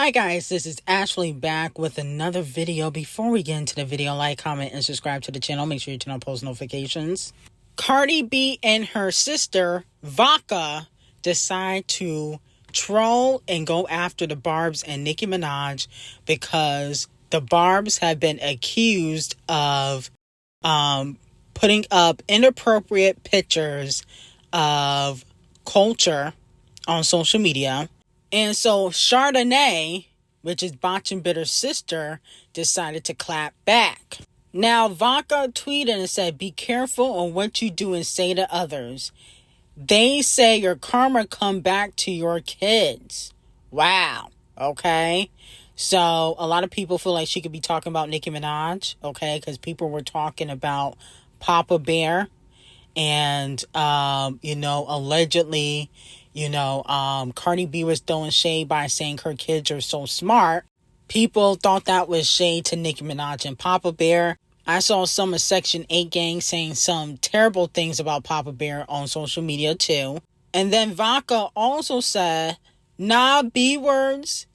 Hi guys, this is Ashley back with another video. Before we get into the video, like, comment, and subscribe to the channel. Make sure you turn on post notifications. Cardi B and her sister, Vodka, decide to troll and go after the Barbs and Nicki Minaj because the Barbs have been accused of putting up inappropriate pictures of culture on social media. And so Chardonnay, which is Botch and Bitter's sister, decided to clap back. Now, Vodka tweeted and said, "Be careful on what you do and say to others. They say your karma come back to your kids." Wow. Okay. So a lot of people feel like she could be talking about Nicki Minaj. Okay. Because people were talking about Papa Bear and, allegedly, Cardi B was throwing shade by saying her kids are so smart. People thought that was shade to Nicki Minaj and Papa Bear. I saw some of Section 8 gang saying some terrible things about Papa Bear on social media too. And then Vodka also said, "Nah, B words,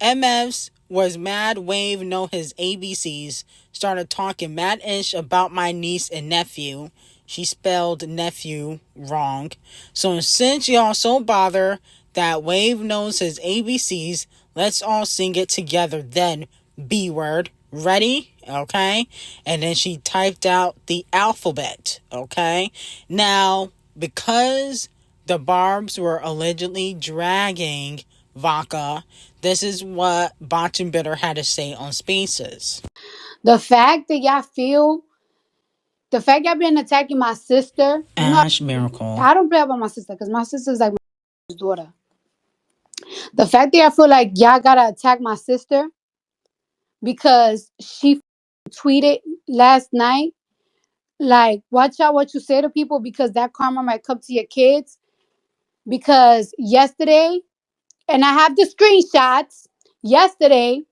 MFs was mad wave know his ABCs, started talking mad ish about my niece and nephew." She spelled nephew wrong. "So since y'all so bother that Wave knows his ABCs, let's all sing it together then, B word. Ready?" Okay. And then she typed out the alphabet. Okay. Now, because the Barbs were allegedly dragging Vodka, this is what Botch and Bitter had to say on Spaces. The fact that y'all been attacking my sister. Ash Miracle. I don't play about my sister because my sister's like my daughter. The fact that I feel like y'all gotta attack my sister because she tweeted last night, like, watch out what you say to people because that karma might come to your kids. Because yesterday, and I have the screenshots, yesterday,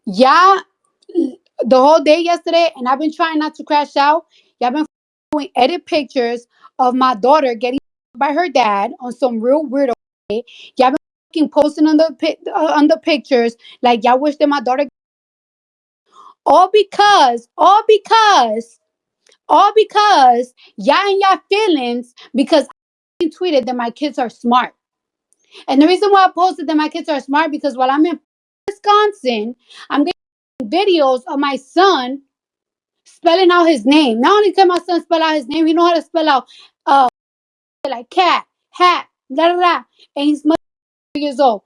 y'all, the whole day yesterday, and I've been trying not to crash out. Y'all been doing edit pictures of my daughter getting by her dad on some real weirdo way. Y'all been posting on the pictures like y'all wish that my daughter. All because y'all in y'all feelings because I tweeted that my kids are smart. And the reason why I posted that my kids are smart because while I'm in Wisconsin, I'm getting videos of my son spelling out his name. Not only can my son spell out his name, he know how to spell out like cat, hat, da da da. And he's 3 years old.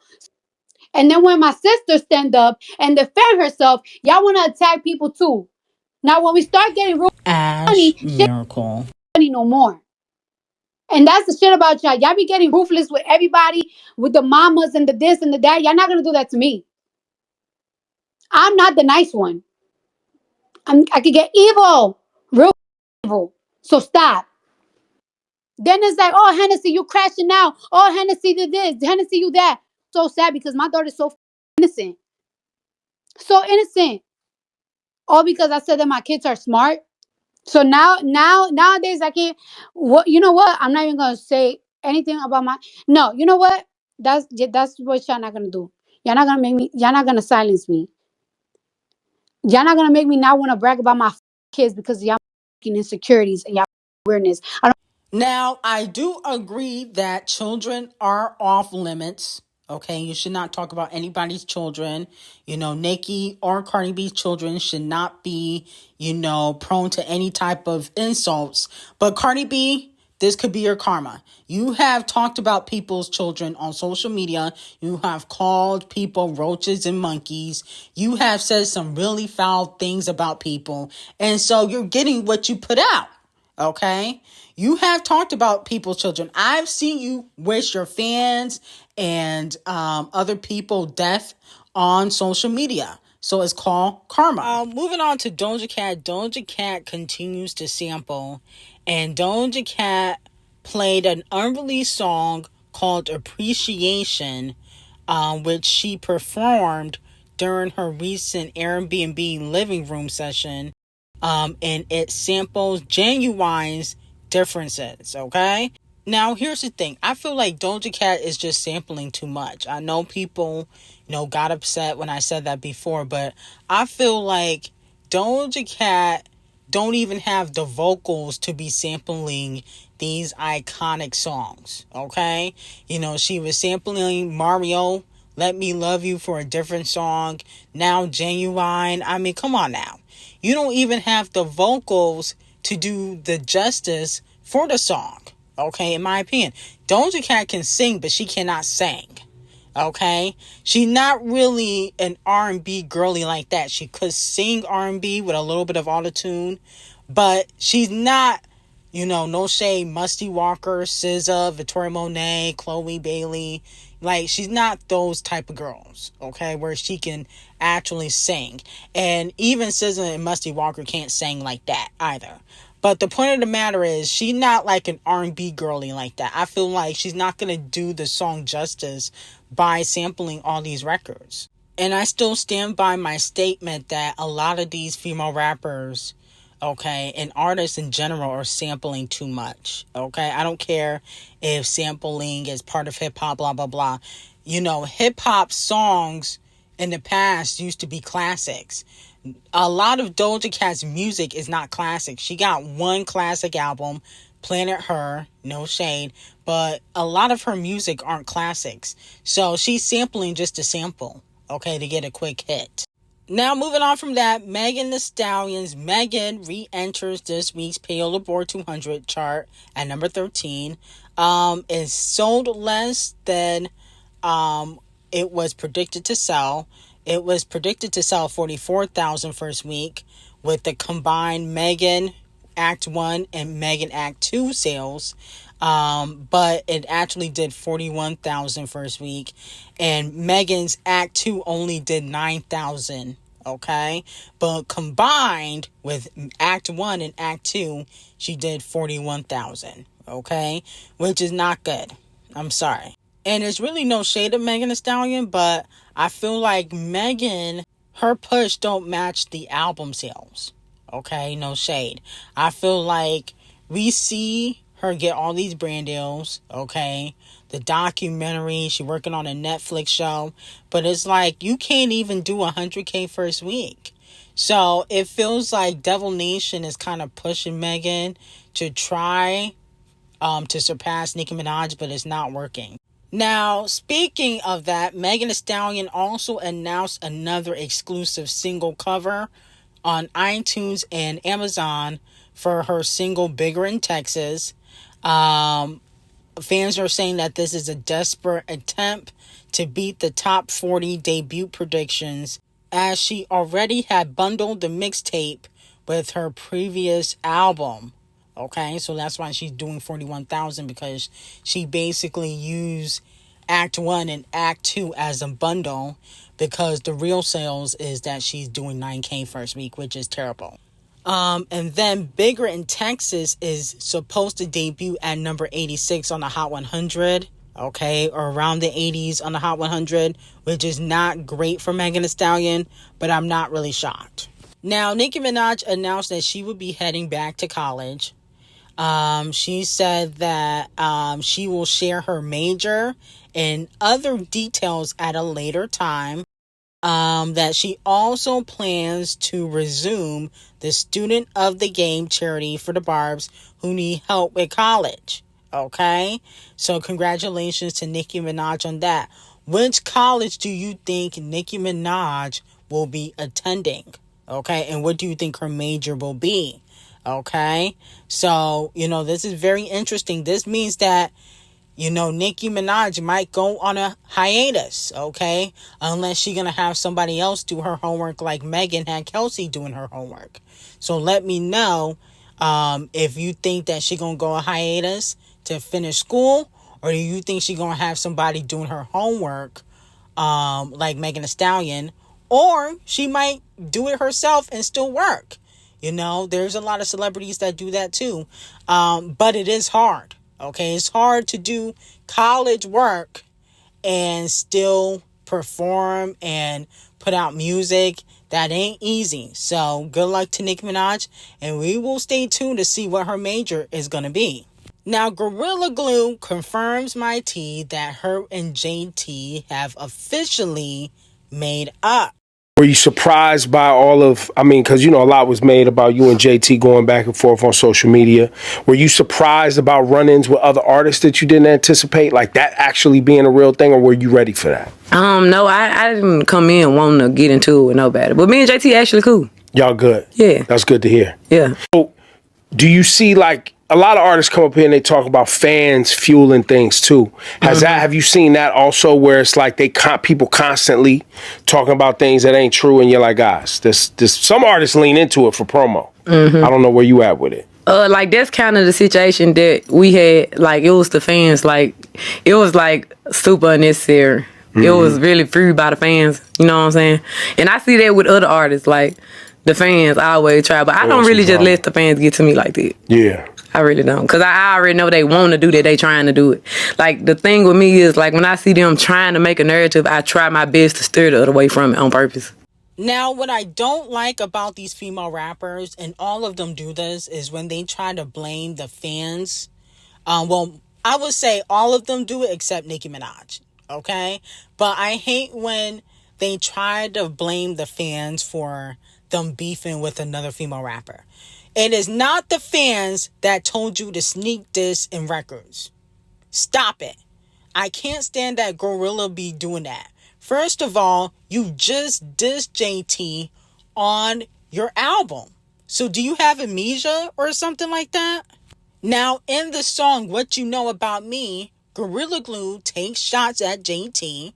And then when my sister stand up and defend herself, y'all want to attack people too. Now when we start getting real funny, Miracle. Funny no more. And that's the shit about y'all. Y'all be getting ruthless with everybody, with the mamas and the this and the that. Y'all not gonna do that to me. I'm not the nice one. I could get evil, real evil. So stop. Then it's like, oh, Hennessy, you crashing out. Oh, Hennessy did this. Hennessy, you that. So sad because my daughter's so innocent. So innocent. All because I said that my kids are smart. So nowadays I can't. What you know? What I'm not even gonna say anything about my. No, you know what? That's what y'all not gonna do. Y'all not gonna make me. Y'all not gonna silence me. Y'all not gonna make me not want to brag about my kids because y'all insecurities and y'all weirdness. Now, I do agree that children are off limits. Okay, you should not talk about anybody's children. Nicki or Cardi B's children should not be, prone to any type of insults. But Cardi B, this could be your karma. You have talked about people's children on social media. You have called people roaches and monkeys. You have said some really foul things about people. And so you're getting what you put out. Okay? You have talked about people's children. I've seen you wish your fans and other people death on social media. So it's called karma. Moving on to Doja Cat. Doja Cat continues to sample. And Doja Cat played an unreleased song called Appreciation, which she performed during her recent Airbnb living room session. And it samples Genuine's differences, okay? Now, here's the thing. I feel like Doja Cat is just sampling too much. I know people, got upset when I said that before, but I feel like Doja Cat don't even have the vocals to be sampling these iconic songs, okay? She was sampling Mario, Let Me Love You for a different song, now Genuine. I mean, come on now. You don't even have the vocals to do the justice for the song, okay, in my opinion. Doja Cat can sing, but she cannot sing, okay? She's not really an R&B girly like that. She could sing R&B with a little bit of autotune, but she's not, no shade, Musty Walker, SZA, Victoria Monet, Chloe Bailey. Like, she's not those type of girls, okay, where she can actually sing. And even SZA and Musty Walker can't sing like that either. But the point of the matter is, she's not like an R&B girly like that. I feel like she's not going to do the song justice by sampling all these records. And I still stand by my statement that a lot of these female rappers, okay, and artists in general are sampling too much, okay? I don't care if sampling is part of hip-hop, blah, blah, blah. Hip-hop songs in the past used to be classics. A lot of Doja Cat's music is not classic. She got one classic album, Planet Her, no shade, but a lot of her music aren't classics. So she's sampling just to sample, okay, to get a quick hit. Now, moving on from that, Megan Thee Stallion's Megan re-enters this week's Payola Board 200 chart at number 13. It sold less than it was predicted to sell. It was predicted to sell 44,000 first week, with the combined Megan Act 1 and Megan Act 2 sales. But it actually did 41,000 first week, and Megan's Act 2 only did 9,000, okay? But combined with Act 1 and Act 2, she did 41,000, okay? Which is not good. I'm sorry. And it's really no shade of Megan Thee Stallion, but I feel like Megan, her push don't match the album sales. Okay, no shade. I feel like we see her get all these brand deals, okay? The documentary, she working on a Netflix show, but it's like you can't even do 100K first week. So it feels like Devil Nation is kind of pushing Megan to try to surpass Nicki Minaj, but it's not working. Now, speaking of that, Megan Thee Stallion also announced another exclusive single cover on iTunes and Amazon for her single Bigger in Texas. Fans are saying that this is a desperate attempt to beat the top 40 debut predictions, as she already had bundled the mixtape with her previous album. Okay, so that's why she's doing 41,000, because she basically used Act 1 and Act 2 as a bundle, because the real sales is that she's doing 9K first week, which is terrible. And then Bigger in Texas is supposed to debut at number 86 on the Hot 100, okay, or around the 80s on the Hot 100, which is not great for Megan Thee Stallion, but I'm not really shocked. Now, Nicki Minaj announced that she would be heading back to college. She said that she will share her major and other details at a later time. That she also plans to resume the Student of the Game charity for the Barbs who need help with college. Okay? So congratulations to Nicki Minaj on that. Which college do you think Nicki Minaj will be attending? Okay? And what do you think her major will be? Okay? So, this is very interesting. This means that, Nicki Minaj might go on a hiatus, okay? Unless she's going to have somebody else do her homework like Megan had Kelsey doing her homework. So let me know if you think that she's going to go on hiatus to finish school, or do you think she's going to have somebody doing her homework like Megan Thee Stallion, or she might do it herself and still work. There's a lot of celebrities that do that too. But it is hard. Okay, it's hard to do college work and still perform and put out music. That ain't easy. So good luck to Nicki Minaj, and we will stay tuned to see what her major is going to be. Now, Gorilla Glue confirms my tea that her and JT have officially made up. Were you surprised by all of, because a lot was made about you and JT going back and forth on social media. Were you surprised about run-ins with other artists that you didn't anticipate, like that actually being a real thing, or were you ready for that? No, I didn't come in wanting to get into it with nobody. But me and JT actually cool. Y'all good? Yeah. That's good to hear. Yeah. So, do you see, like, a lot of artists come up here and they talk about fans fueling things too. Have you seen that also, where it's like people constantly talking about things that ain't true, and you're like, guys, this some artists lean into it for promo. I don't know where you at with it. Like, that's kind of the situation that we had. Like, it was the fans. Like, it was like super unnecessary. It was really free by the fans. You know what I'm saying? And I see that with other artists. Like, the fans always try, but I don't really just let the fans get to me like that. Yeah. I really don't. Because I already know they want to do that. They trying to do it. Like, the thing with me is, like, when I see them trying to make a narrative, I try my best to steer the other way from it on purpose. Now, what I don't like about these female rappers, and all of them do this, is when they try to blame the fans. Well, I would say all of them do it except Nicki Minaj. Okay? But I hate when they try to blame the fans for them beefing with another female rapper. It is not the fans that told you to sneak this in records. Stop it. I can't stand that Gorilla be doing that. First of all, you just dissed JT on your album. So do you have amnesia or something like that? Now, in the song What You Know About Me, Gorilla Glue takes shots at JT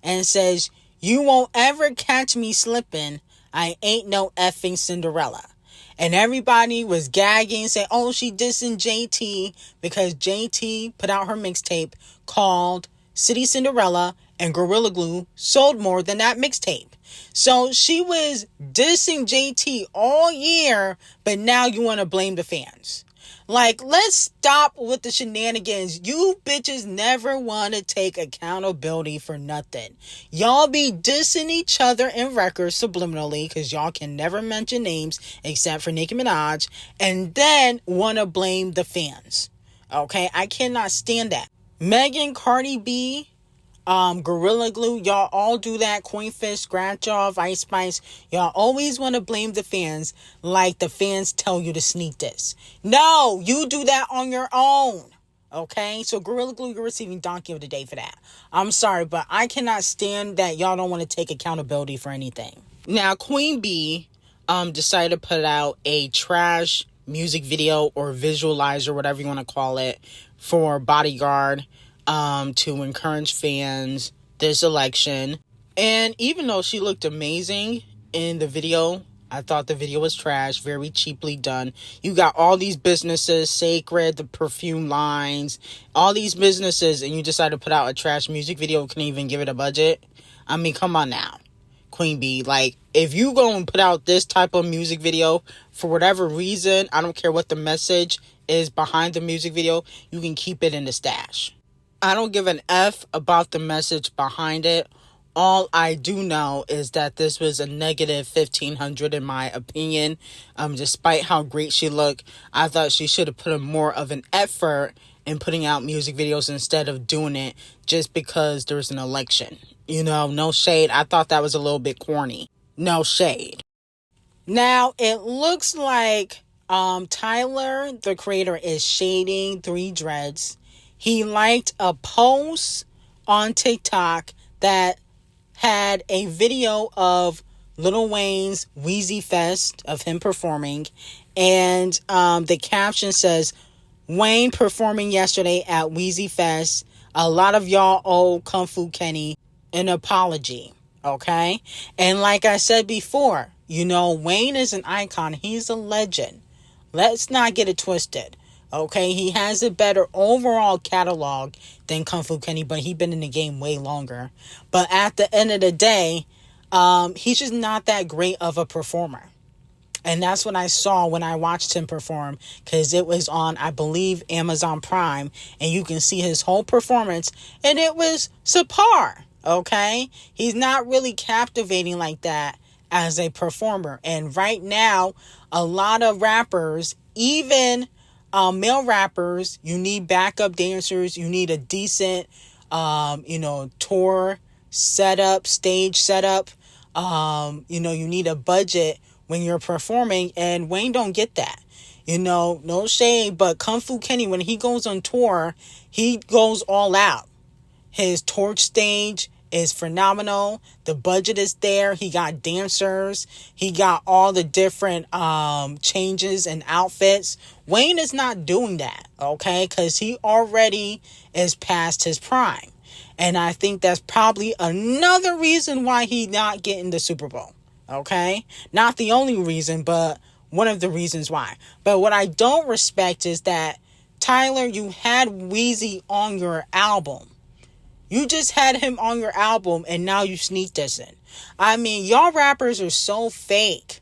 and says, "You won't ever catch me slipping. I ain't no effing Cinderella." And everybody was gagging, saying, oh, she dissing JT because JT put out her mixtape called City Cinderella, and Gorilla Glue sold more than that mixtape. So she was dissing JT all year, but now you want to blame the fans. Like, let's stop with the shenanigans. You bitches never want to take accountability for nothing. Y'all be dissing each other in records subliminally because y'all can never mention names except for Nicki Minaj, and then want to blame the fans. Okay? I cannot stand that. Megan, Cardi B, Gorilla Glue, y'all all do that. Coinfish, Scratch Off, Ice Spice. Y'all always want to blame the fans like the fans tell you to sneak this. No, you do that on your own. Okay? So Gorilla Glue, you're receiving Donkey of the Day for that. I'm sorry, but I cannot stand that y'all don't want to take accountability for anything. Now, Queen B decided to put out a trash music video or visualizer, whatever you want to call it, for Bodyguard. To encourage fans this election. And even though she looked amazing in the video, I thought the video was trash, very cheaply done. You got all these businesses, Sacred, the perfume lines, all these businesses, and you decide to put out a trash music video, couldn't even give it a budget. I mean, come on now, Queen B. Like, if you go and put out this type of music video, for whatever reason, I don't care what the message is behind the music video, you can keep it in the stash. I don't give an F about the message behind it. All I do know is that this was a negative 1,500 in my opinion. Despite how great she looked, I thought she should have put in more of an effort in putting out music videos instead of doing it just because there's an election. You know, no shade. I thought that was a little bit corny. No shade. Now, it looks like Tyler, the creator, is shading 3 Dreads. He liked a post on TikTok that had a video of Lil Wayne's Weezy Fest, of him performing. And the caption says, Wayne performing yesterday at Weezy Fest. A lot of y'all owe Kung Fu Kenny an apology. Okay? And like I said before, you know, Wayne is an icon. He's a legend. Let's not get it twisted. Okay, he has a better overall catalog than Kung Fu Kenny, but he's been in the game way longer. But at the end of the day, he's just not that great of a performer. And that's what I saw when I watched him perform, because it was on, I believe, Amazon Prime, and you can see his whole performance, and it was subpar. Okay, he's not really captivating like that as a performer. And right now, a lot of rappers, even male rappers, you need backup dancers. You need a decent, tour setup, stage setup. You need a budget when you're performing, and Wayne don't get that. No shade, but Kung Fu Kenny, when he goes on tour, he goes all out. His torch stage is phenomenal. The budget is there. He got dancers. He got all the different changes and outfits. Wayne is not doing that, okay? Because he already is past his prime. And I think that's probably another reason why he's not getting the Super Bowl, okay? Not the only reason, but one of the reasons why. But what I don't respect is that, Tyler, you had Weezy on your album. You just had him on your album and now you sneak dissing. I mean, y'all rappers are so fake.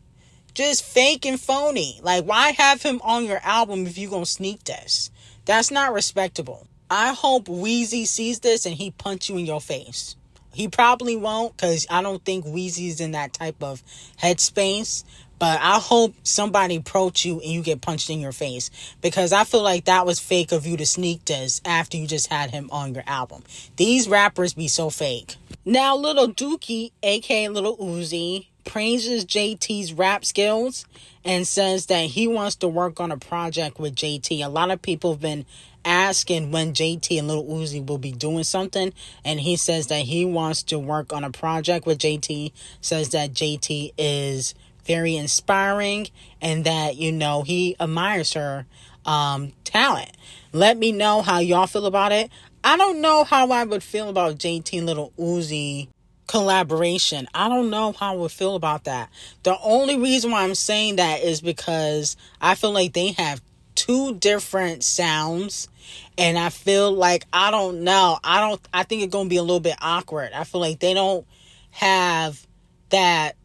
Just fake and phony. Like, why have him on your album if you gonna sneak diss? That's not respectable. I hope Weezy sees this and he punch you in your face. He probably won't, because I don't think Weezy's in that type of headspace. But I hope somebody approach you and you get punched in your face, because I feel like that was fake of you to sneak this after you just had him on your album. These rappers be so fake. Now, Lil Dookie, aka Lil Uzi, praises JT's rap skills and says that he wants to work on a project with JT. A lot of people have been asking when JT and Lil Uzi will be doing something, and he says that he wants to work on a project with JT. Says that JT is very inspiring and that, he admires her talent. Let me know how y'all feel about it. I don't know how I would feel about JT and Lil Uzi collaboration. I don't know how I would feel about that. The only reason why I'm saying that is because I feel like they have two different sounds, and I feel like, I don't know, I think it's gonna be a little bit awkward. I feel like they don't have that,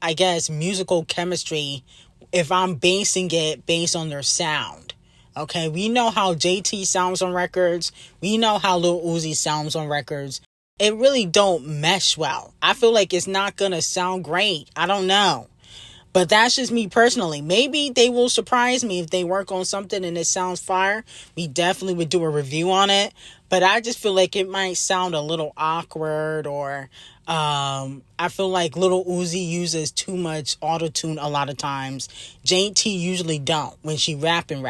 I guess, musical chemistry if I'm basing it based on their sound. Okay, we know how JT sounds on records. We know how Lil Uzi sounds on records. It really don't mesh well. I feel like it's not gonna sound great. I don't know. But that's just me personally. Maybe they will surprise me if they work on something and it sounds fire. We definitely would do a review on it. But I just feel like it might sound a little awkward, or I feel like Lil Uzi uses too much auto-tune a lot of times. JT usually don't when she rapping.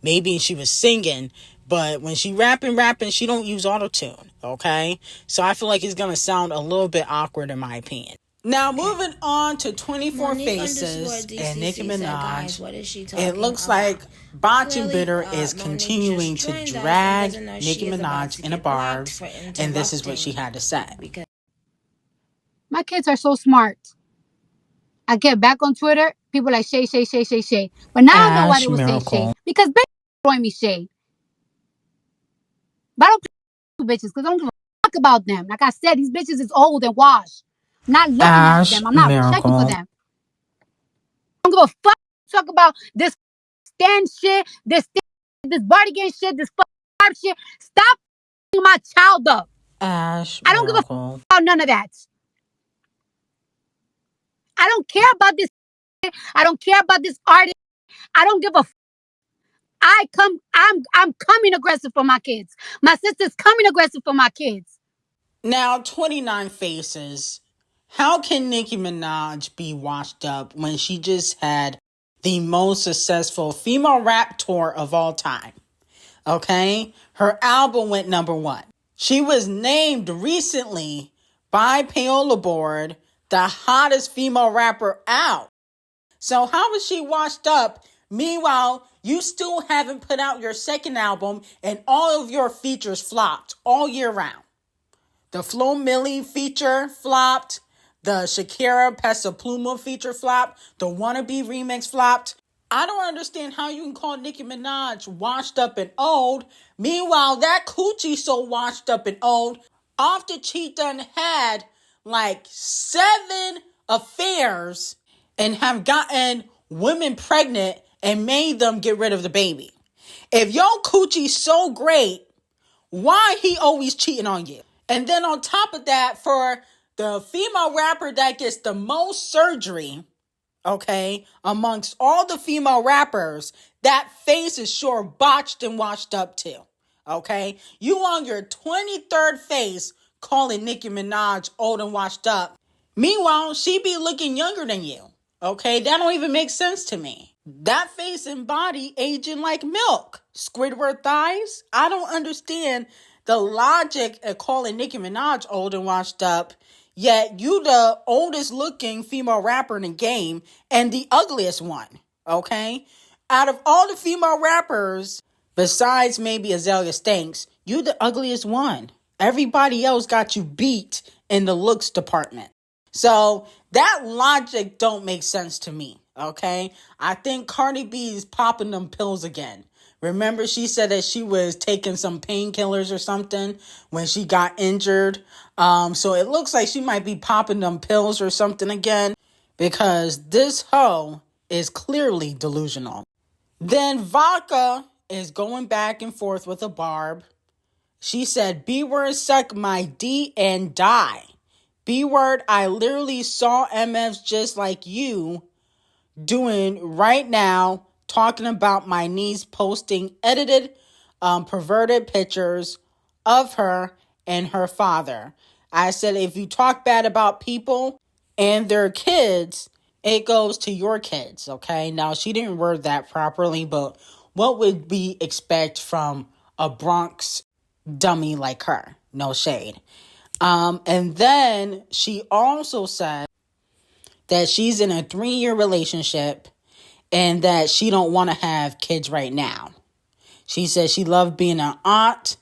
Maybe she was singing, but when she rapping, she don't use auto-tune, okay? So I feel like it's going to sound a little bit awkward in my opinion. Now, moving on to 24 Faces and Nicki Minaj, it looks like Botchin' Bitter is continuing to drag Nicki Minaj in a barbs, and this is what she had to say. My kids are so smart. I get back on Twitter, people like shade. But now I know why they would say shade. Because bitches throwing me shade. But I don't care bitches, because I don't give a fuck about them. Like I said, these bitches is old and washed. I'm not looking at them. I'm not checking for them. I don't give a fuck. Talk about this stand shit, this body game shit, this fuck shit. Stop my child up. I don't give a fuck about none of that. I don't care about this. I don't care about this artist. I don't give a fuck. I'm coming aggressive for my kids. My sister's coming aggressive for my kids. Now, 29 Faces. How can Nicki Minaj be washed up when she just had the most successful female rap tour of all time? Okay? Her album went #1. She was named recently by Paola Board the hottest female rapper out. So how was she washed up? Meanwhile, you still haven't put out your second album and all of your features flopped all year round. The Flo Milli feature flopped. The Shakira Pesa Pluma feature flopped. The Wannabe remix flopped. I don't understand how you can call Nicki Minaj washed up and old. Meanwhile, that coochie so washed up and old. After she done had like 7 affairs and have gotten women pregnant and made them get rid of the baby. If your coochie so great, why he always cheating on you? And then on top of that, for the female rapper that gets the most surgery, okay, amongst all the female rappers, That face is sure botched and washed up too. Okay? You on your 23rd face calling Nicki Minaj old and washed up. Meanwhile, she be looking younger than you. Okay? That don't even make sense to me. That face and body aging like milk. Squidward thighs? I don't understand the logic of calling Nicki Minaj old and washed up, yet you the oldest looking female rapper in the game and the ugliest one. Okay? Out of all the female rappers, besides maybe Azalea Stanks, you the ugliest one. Everybody else got you beat in the looks department. So that logic don't make sense to me, okay? I think Cardi B is popping them pills again. Remember she said that she was taking some painkillers or something when she got injured. So it looks like she might be popping them pills or something again because this hoe is clearly delusional. Then Vodka is going back and forth with a Barb. She said, B-word suck my D and die. B-word, I literally saw MFs just like you doing right now, talking about my niece posting edited, perverted pictures of her and her father. I said, if you talk bad about people and their kids, it goes to your kids, okay? Now, she didn't word that properly, but what would we expect from a Bronx dummy like her? No shade. And then she also said that she's in a 3-year relationship and that she don't want to have kids right now. She said she loved being an aunt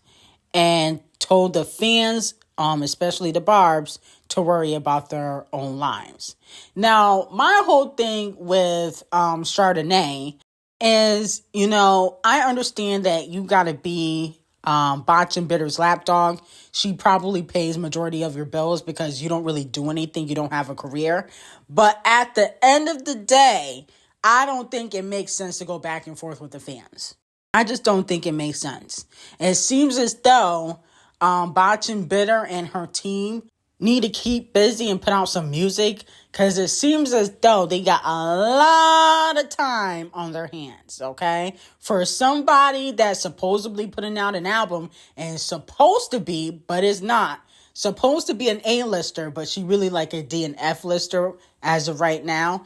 and told the fans, especially the Barbs, to worry about their own lives. Now, my whole thing with Chardonnay is, I understand that you got to be Botch and Bitter's lapdog. She probably pays majority of your bills because you don't really do anything. You don't have a career. But at the end of the day, I don't think it makes sense to go back and forth with the fans. I just don't think it makes sense. It seems as though Botch and Bitter and her team need to keep busy and put out some music because it seems as though they got a lot of time on their hands, okay? For somebody that's supposedly putting out an album and is supposed to be, but is not, supposed to be an A-lister, but she really like a D and F lister as of right now.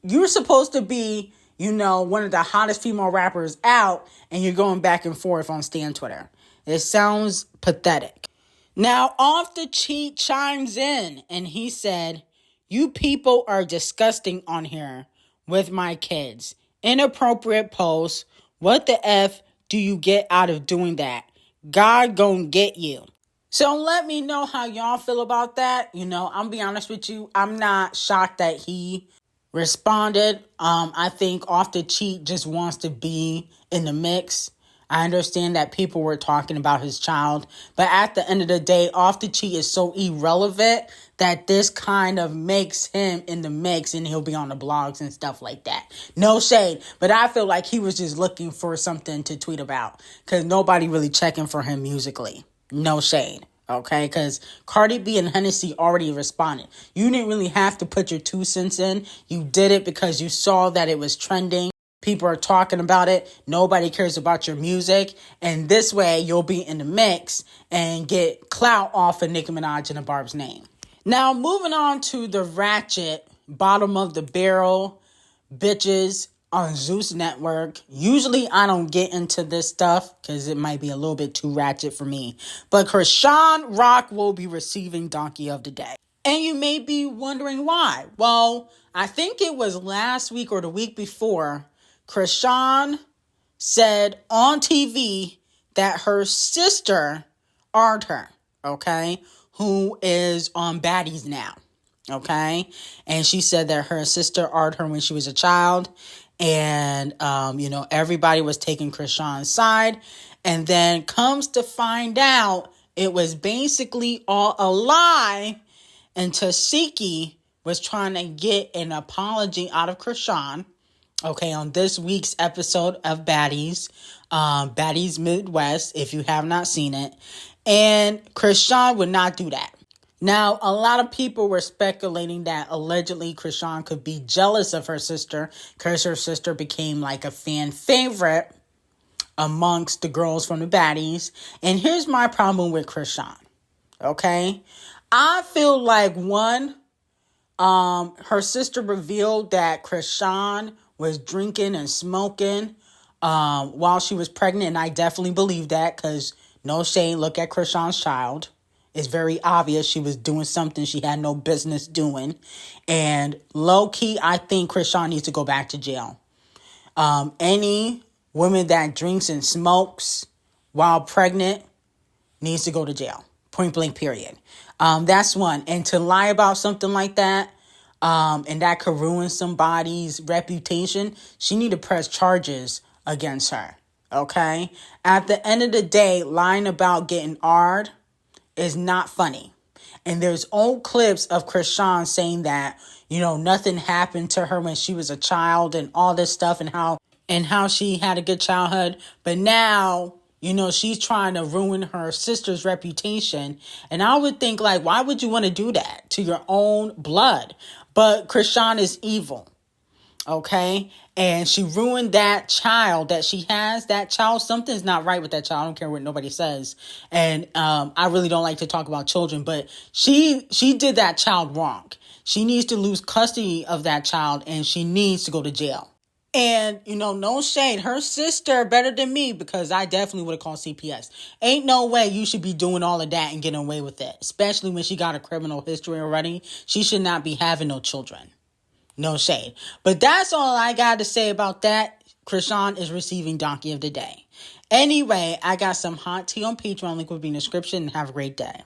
You're supposed to be, one of the hottest female rappers out, and you're going back and forth on Stan Twitter. It sounds pathetic. Now, Off the Cheat chimes in, and he said, you people are disgusting on here with my kids. Inappropriate posts. What the F do you get out of doing that? God gon' get you. So let me know how y'all feel about that. I'm be honest with you. I'm not shocked that he responded. I think Off the Cheat just wants to be in the mix. I understand that people were talking about his child, but at the end of the day, Off the Cheat is so irrelevant that this kind of makes him in the mix and he'll be on the blogs and stuff like that. No shade, but I feel like he was just looking for something to tweet about because nobody really checking for him musically. No shade. Okay, because Cardi B and Hennessy already responded. You didn't really have to put your 2 cents in. You did it because you saw that it was trending. People are talking about it. Nobody cares about your music. And this way, you'll be in the mix and get clout off of Nicki Minaj and the Barb's name. Now, moving on to the ratchet, bottom of the barrel bitches on Zeus Network. Usually, I don't get into this stuff because it might be a little bit too ratchet for me. But Chrisean Rock will be receiving Donkey of the Day. And you may be wondering why. Well, I think it was last week or the week before, Chrisean said on TV that her sister art her, okay, who is on Baddies now, okay? And she said that her sister art her when she was a child, and, everybody was taking Chrisean's side, and then comes to find out it was basically all a lie, and Tasiki was trying to get an apology out of Chrisean, okay, on this week's episode of Baddies, Baddies Midwest, if you have not seen it. And Chrisean would not do that. Now, a lot of people were speculating that allegedly Chrisean could be jealous of her sister because her sister became like a fan favorite amongst the girls from the baddies. And here's my problem with Chrisean. Okay? I feel like her sister revealed that Chrisean was drinking and smoking while she was pregnant, and I definitely believe that because no shade, look at Chrisean's child. It's very obvious she was doing something she had no business doing. And low-key, I think Chrisean needs to go back to jail. Any woman that drinks and smokes while pregnant needs to go to jail. Point blank, period. That's one. And to lie about something like that, and that could ruin somebody's reputation, she need to press charges against her. Okay? At the end of the day, lying about getting AR'd is not funny. And there's old clips of Chrisean saying that, nothing happened to her when she was a child and all this stuff and how she had a good childhood. But now, she's trying to ruin her sister's reputation. And I would think, like, why would you want to do that to your own blood? But Chrisean is evil. Okay? And she ruined that child that she has. That child, something's not right with that child. I don't care what nobody says. And I really don't like to talk about children, but she did that child wrong. She needs to lose custody of that child and she needs to go to jail. And, no shade. Her sister better than me because I definitely would have called CPS. Ain't no way you should be doing all of that and getting away with it. Especially when she got a criminal history already. She should not be having no children. No shade. But that's all I got to say about that. Chrisean is receiving Donkey of the Day. Anyway, I got some hot tea on Patreon. Link will be in the description. And have a great day.